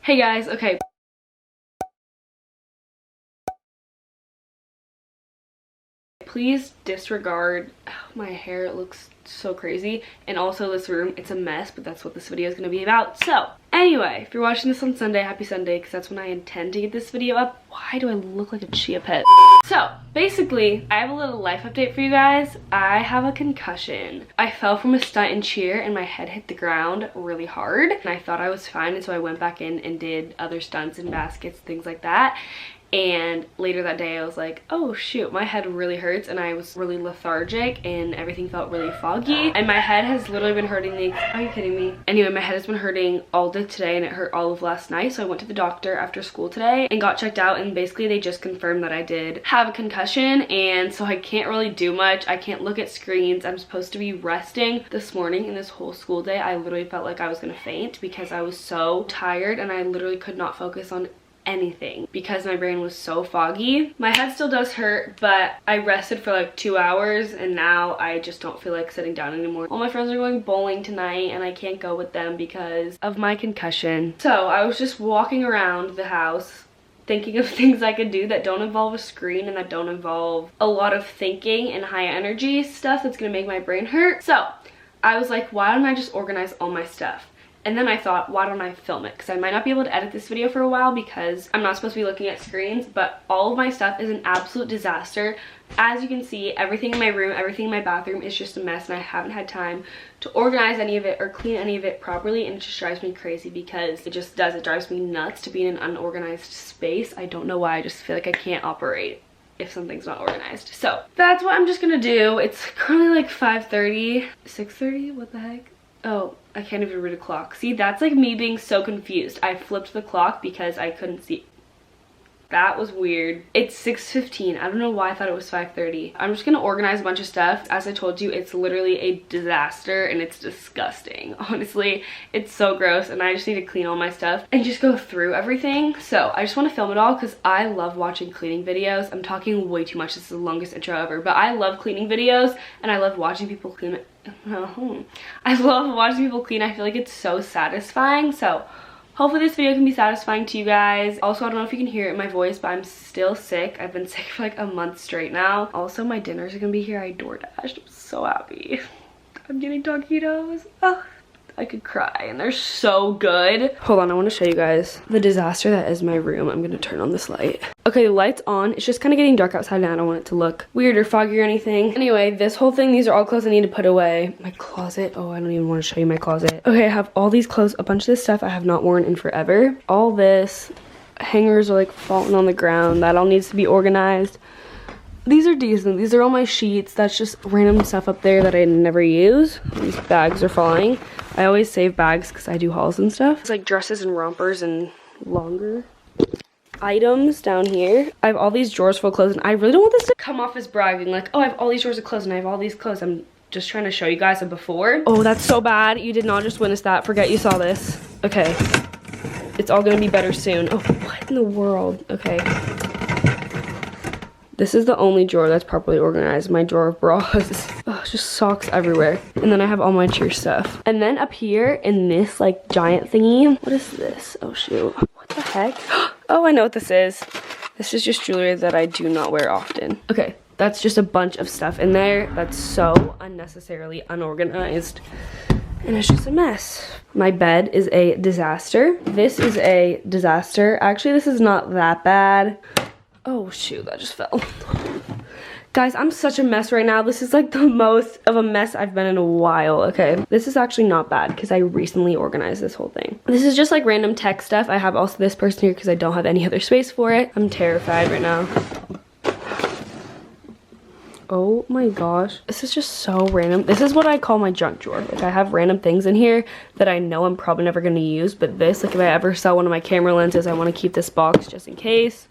Hey guys, okay. Please disregard my hair, it looks so crazy, and also this room, it's a mess, but that's what this video is going to be about. So anyway, if you're watching this on Sunday, happy Sunday, because that's when I intend to get this video up. Why do I look like a chia pet? So basically, I have a little life update for you guys. I have a concussion. I fell from a stunt in cheer and my head hit the ground really hard, and I thought I was fine, and so I went back in and did other stunts and baskets, things like that. And later that day I was like, oh shoot, my head really hurts, and I was really lethargic and everything felt really foggy, and my head has literally been hurting me. Are you kidding me? Anyway, my head has been hurting all day today, and it hurt all of last night, so I went to the doctor after school today and got checked out, and basically they just confirmed that I did have a concussion, and so I can't really do much. I can't look at screens. I'm supposed to be resting. This morning and this whole school day I literally felt like I was gonna faint because I was so tired and I literally could not focus on anything because my brain was so foggy. My head still does hurt, but I rested for like 2 hours and now I just don't feel like sitting down anymore. All my friends are going bowling tonight and I can't go with them because of my concussion. So I was just walking around the house thinking of things I could do that don't involve a screen and that don't involve a lot of thinking and high energy stuff that's gonna make my brain hurt. So I was like, why don't I just organize all my stuff? And then I thought, why don't I film it? Because I might not be able to edit this video for a while because I'm not supposed to be looking at screens, but all of my stuff is an absolute disaster. As you can see, everything in my room, everything in my bathroom is just a mess, and I haven't had time to organize any of it or clean any of it properly, and it just drives me crazy because it just does. It drives me nuts to be in an unorganized space. I don't know why, I just feel like I can't operate if something's not organized. So that's what I'm just gonna do. It's currently like 5:30, 6:30, what the heck? Oh, I can't even read a clock. See, that's like me being so confused. I flipped the clock because I couldn't see. That was weird. It's 6:15. I don't know why I thought it was 5:30. I'm just gonna organize a bunch of stuff. As I told you, it's literally a disaster and it's disgusting. Honestly, it's so gross, and I just need to clean all my stuff and just go through everything. So I just want to film it all because I love watching cleaning videos. I'm talking way too much. This is the longest intro ever, but I love cleaning videos and I love watching people clean it. I love watching people clean. I feel like it's so satisfying. So hopefully this video can be satisfying to you guys. Also, I don't know if you can hear it in my voice, but I'm still sick. I've been sick for like a month straight now. Also, my dinners are gonna be here. I DoorDashed. I'm so happy. I'm getting taquitos. Oh, I could cry, and they're so good. Hold on, I want to show you guys the disaster that is my room. I'm gonna turn on this light. Okay, the light's on. It's just kind of getting dark outside and I don't want it to look weird or foggy or anything. Anyway, this whole thing, these are all clothes I need to put away. My closet, oh, I don't even want to show you my closet. Okay, I have all these clothes, a bunch of this stuff I have not worn in forever. All this, hangers are like falling on the ground. That all needs to be organized. These are decent. These are all my sheets. That's just random stuff up there that I never use. These bags are falling. I always save bags because I do hauls and stuff. It's like dresses and rompers and longer items down here. I have all these drawers full of clothes, and I really don't want this to come off as bragging. Like, oh, I have all these drawers of clothes and I have all these clothes. I'm just trying to show you guys a before. Oh, that's so bad. You did not just witness that. Forget you saw this. Okay. It's all gonna be better soon. Oh, what in the world? Okay. This is the only drawer that's properly organized. My drawer of bras. Oh, just socks everywhere. And then I have all my cheer stuff. And then up here in this like giant thingy. What is this? Oh shoot. What the heck? Oh, I know what this is. This is just jewelry that I do not wear often. Okay, that's just a bunch of stuff in there that's so unnecessarily unorganized. And it's just a mess. My bed is a disaster. This is a disaster. Actually, this is not that bad. Oh shoot, that just fell. Guys, I'm such a mess right now. This is like the most of a mess I've been in a while. Okay, this is actually not bad because I recently organized this whole thing. This is just like random tech stuff. I have also this person here because I don't have any other space for it. I'm terrified right now. Oh my gosh, this is just so random. This is what I call my junk drawer. Like, I have random things in here that I know I'm probably never gonna use, but this, like if I ever sell one of my camera lenses, I want to keep this box just in case.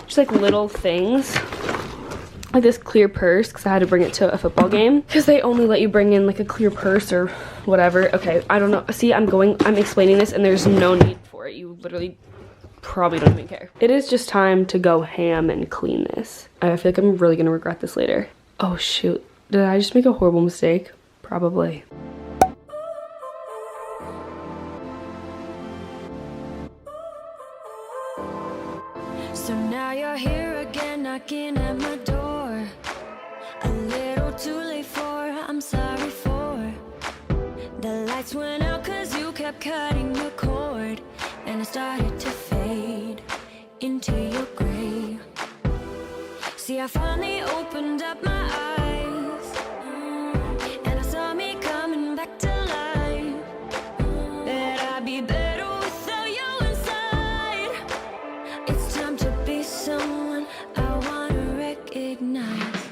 Just like little things. Like this clear purse, because I had to bring it to a football game because they only let you bring in like a clear purse or whatever. Okay, I don't know. See, I'm explaining this and there's no need for it. You literally probably don't even care. It is just time to go ham and clean this. I feel like I'm really gonna regret this later. Oh shoot, did I just make a horrible mistake? Probably. So now you're here again, knocking at my door. A little too late for, I'm sorry for. The lights went out cause you kept cutting the cord, and I started to fade into your gray. See, I finally opened up my eyes, and I saw me coming back to life. That I'd be better without you inside. It's time to be someone I wanna recognize.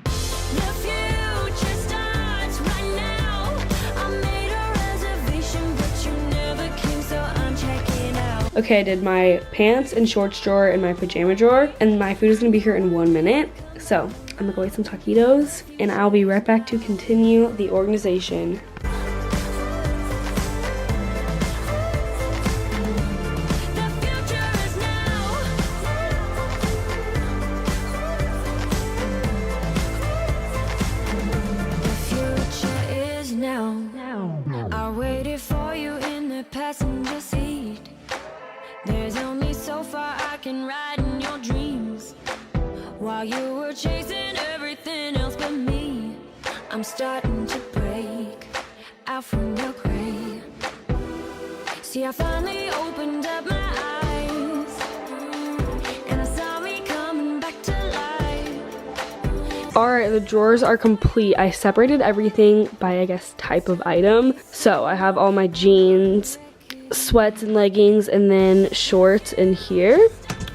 The future starts right now. I made a reservation, but you never came, so I'm checking out. Okay, I did my pants and shorts drawer and my pajama drawer, and my food is gonna be here in 1 minute. So I'm gonna go eat some taquitos, and I'll be right back to continue the organization. I waited for you in the passenger seat. There's only so far I can ride in your dreams. While you were chasing everything else but me, I'm starting to break out from your gray. See, I finally opened up my eyes, and I saw me coming back to life. Alright, the drawers are complete. I separated everything by, I guess, type of item. So I have all my jeans, sweats and leggings, and then shorts in here.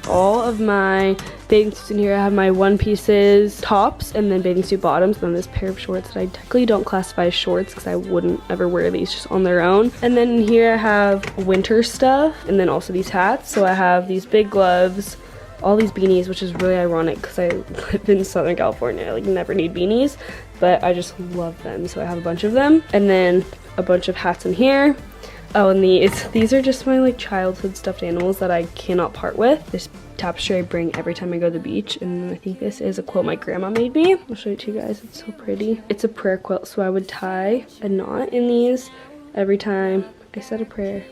All of my bathing suits in here. I have my one pieces, tops, and then bathing suit bottoms, and then this pair of shorts that I technically don't classify as shorts because I wouldn't ever wear these just on their own. And then in here I have winter stuff, and then also these hats. So I have these big gloves, all these beanies, which is really ironic because I live in Southern California. I like never need beanies, but I just love them, so I have a bunch of them. And then a bunch of hats in here. Oh, and these are just my like childhood stuffed animals that I cannot part with. This tapestry I bring every time I go to the beach, and I think this is a quilt my grandma made me. I'll show it to you guys, it's so pretty. It's a prayer quilt, so I would tie a knot in these every time I said a prayer.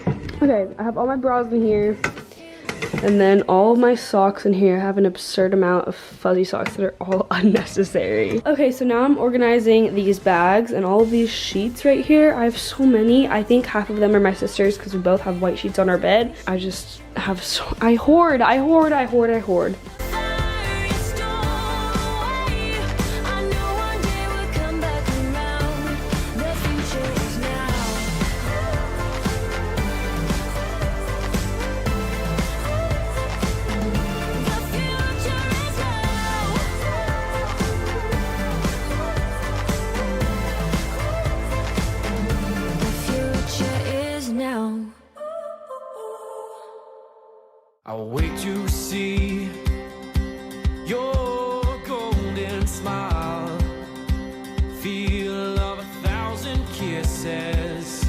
Okay, I have all my bras in here. And then all of my socks in here. I have an absurd amount of fuzzy socks that are all unnecessary. Okay, so now I'm organizing these bags and all of these sheets right here. I have so many. I think half of them are my sister's because we both have white sheets on our bed. I just have so, I hoard. I'll wait to see your golden smile, feel of 1,000 kisses.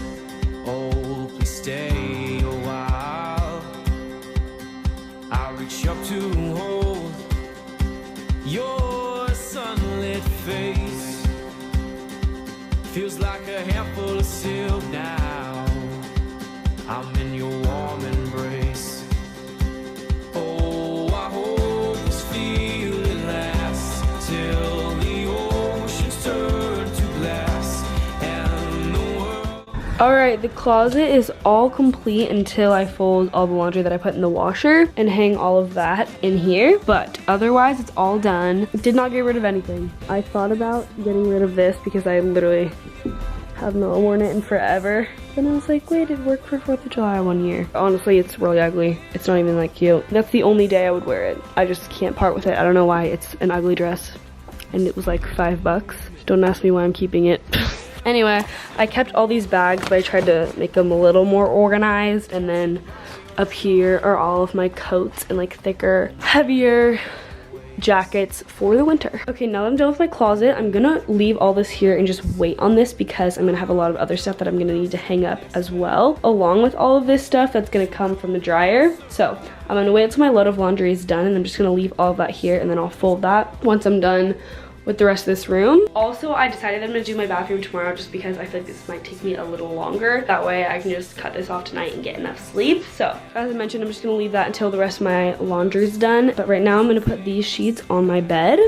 Oh, please stay a while. I'll reach up to hold your sunlit face. Feels like a handful of silk now. I'm in your warm embrace. Alright, the closet is all complete until I fold all the laundry that I put in the washer and hang all of that in here. But otherwise, it's all done. Did not get rid of anything. I thought about getting rid of this because I literally have not worn it in forever. Then I was like, wait, it worked for 4th of July 1 year. Honestly, it's really ugly. It's not even that cute. That's the only day I would wear it. I just can't part with it. I don't know why. It's an ugly dress. And it was like $5. Don't ask me why I'm keeping it. Anyway, I kept all these bags, but I tried to make them a little more organized. And then up here are all of my coats and like thicker, heavier jackets for the winter. Okay, now that I'm done with my closet, I'm gonna leave all this here and just wait on this because I'm gonna have a lot of other stuff that I'm gonna need to hang up as well, along with all of this stuff that's gonna come from the dryer. So I'm gonna wait until my load of laundry is done, and I'm just gonna leave all of that here, and then I'll fold that once I'm done with the rest of this room. Also, I decided I'm gonna do my bathroom tomorrow just because I feel like this might take me a little longer. That way I can just cut this off tonight and get enough sleep. So as I mentioned, I'm just gonna leave that until the rest of my laundry is done. But right now I'm gonna put these sheets on my bed.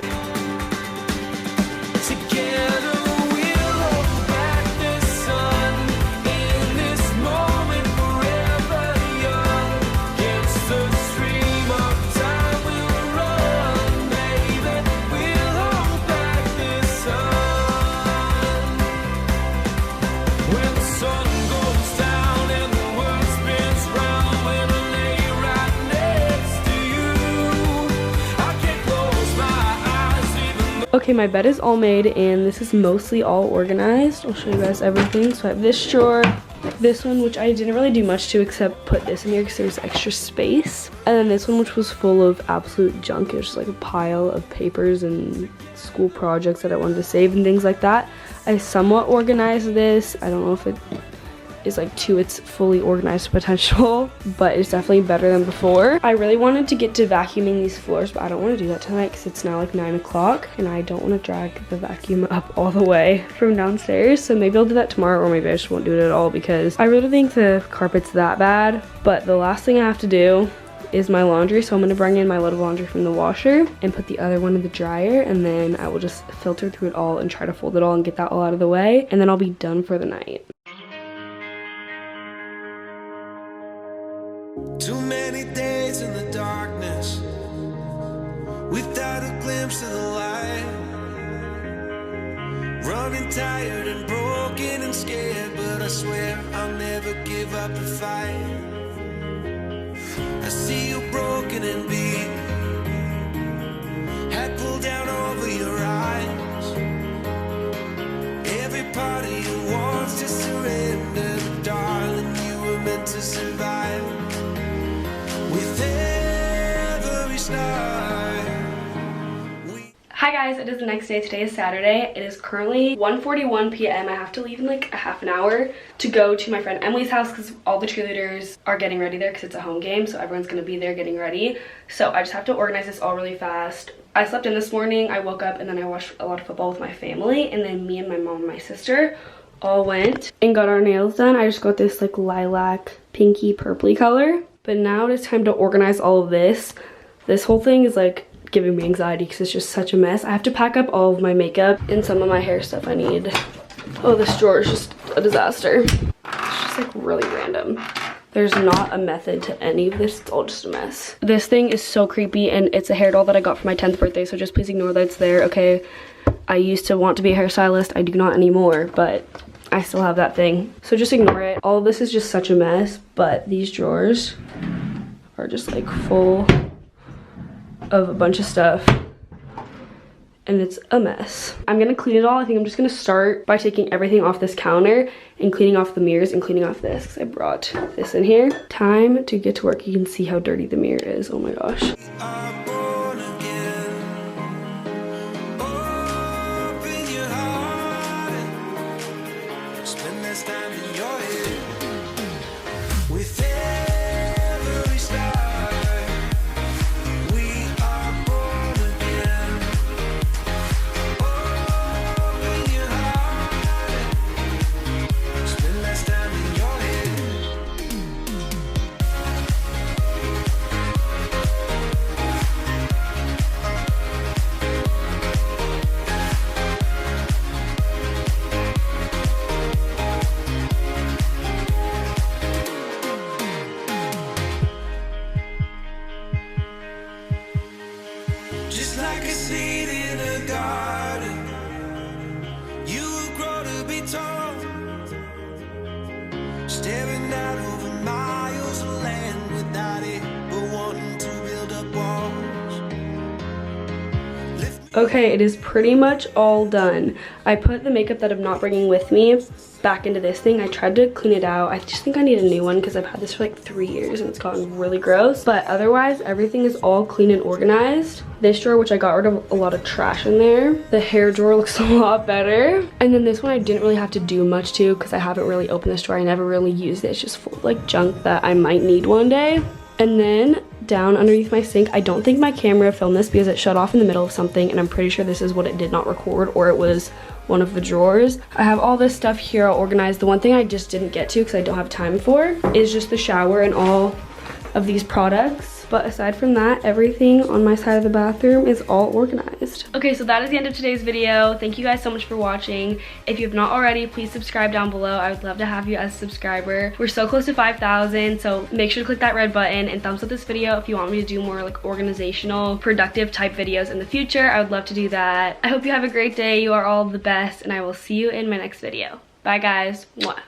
Okay, my bed is all made and this is mostly all organized. I'll show you guys everything. So I have this drawer, this one, which I didn't really do much to except put this in here because there's extra space. And then this one, which was full of absolute junk. It was just like a pile of papers and school projects that I wanted to save and things like that. I somewhat organized this. I don't know if it is like to its fully organized potential, but it's definitely better than before. I really wanted to get to vacuuming these floors, but I don't want to do that tonight because it's now like 9 o'clock and I don't want to drag the vacuum up all the way from downstairs. So maybe I'll do that tomorrow, or maybe I just won't do it at all because I really think the carpet's that bad. But the last thing I have to do is my laundry, so I'm going to bring in my load of laundry from the washer and put the other one in the dryer, and then I will just filter through it all and try to fold it all and get that all out of the way, and then I'll be done for the night. Too many days in the darkness without a glimpse of the light. Running tired and broken and scared, but I swear I'll never give up the fight. I see you broken and beat, head pulled down over your eyes. Every part of you wants to surrender, but darling, you were meant to survive. With every start. Hi guys, it is the next day. Today is Saturday. It is currently 1:41 p.m. I have to leave in like a half an hour to go to my friend Emily's house because all the cheerleaders are getting ready there because it's a home game, so everyone's gonna be there getting ready. So I just have to organize this all really fast. I slept in this morning, I woke up and then I watched a lot of football with my family, and then me and my mom and my sister all went and got our nails done. I just got this like lilac pinky purpley color. But now it is time to organize all of this. This whole thing is like giving me anxiety because it's just such a mess. I have to pack up all of my makeup and some of my hair stuff I need. Oh, this drawer is just a disaster. It's just like really random. There's not a method to any of this. It's all just a mess. This thing is so creepy, and it's a hair doll that I got for my 10th birthday, so just please ignore that it's there, okay? I used to want to be a hairstylist. I do not anymore, but I still have that thing, so just ignore it. All of this is just such a mess, but these drawers are just like full of a bunch of stuff and it's a mess. I'm gonna clean it all. I think I'm just gonna start by taking everything off this counter and cleaning off the mirrors and cleaning off this because I brought this in here. Time to get to work. You can see how dirty the mirror is. Oh my gosh. Staring out over miles of land without it, but wanting to build up walls. Okay, it is pretty much all done. I put the makeup that I'm not bringing with me back into this thing. I tried to clean it out. I just think I need a new one because I've had this for like 3 years and it's gotten really gross. But otherwise, everything is all clean and organized. This drawer, which I got rid of a lot of trash in there. The hair drawer looks a lot better. And then this one I didn't really have to do much to because I haven't really opened this drawer. I never really used it. It's just full of like junk that I might need one day. And then down underneath my sink. I don't think my camera filmed this because it shut off in the middle of something, and I'm pretty sure this is what it did not record, or it was one of the drawers. I have all this stuff here all organized. The one thing I just didn't get to because I don't have time for is just the shower and all of these products. But aside from that, everything on my side of the bathroom is all organized. Okay, so that is the end of today's video. Thank you guys so much for watching. If you have not already, please subscribe down below. I would love to have you as a subscriber. We're so close to 5,000, so make sure to click that red button and thumbs up this video if you want me to do more like organizational, productive type videos in the future. I would love to do that. I hope you have a great day. You are all the best, and I will see you in my next video. Bye guys. Mwah.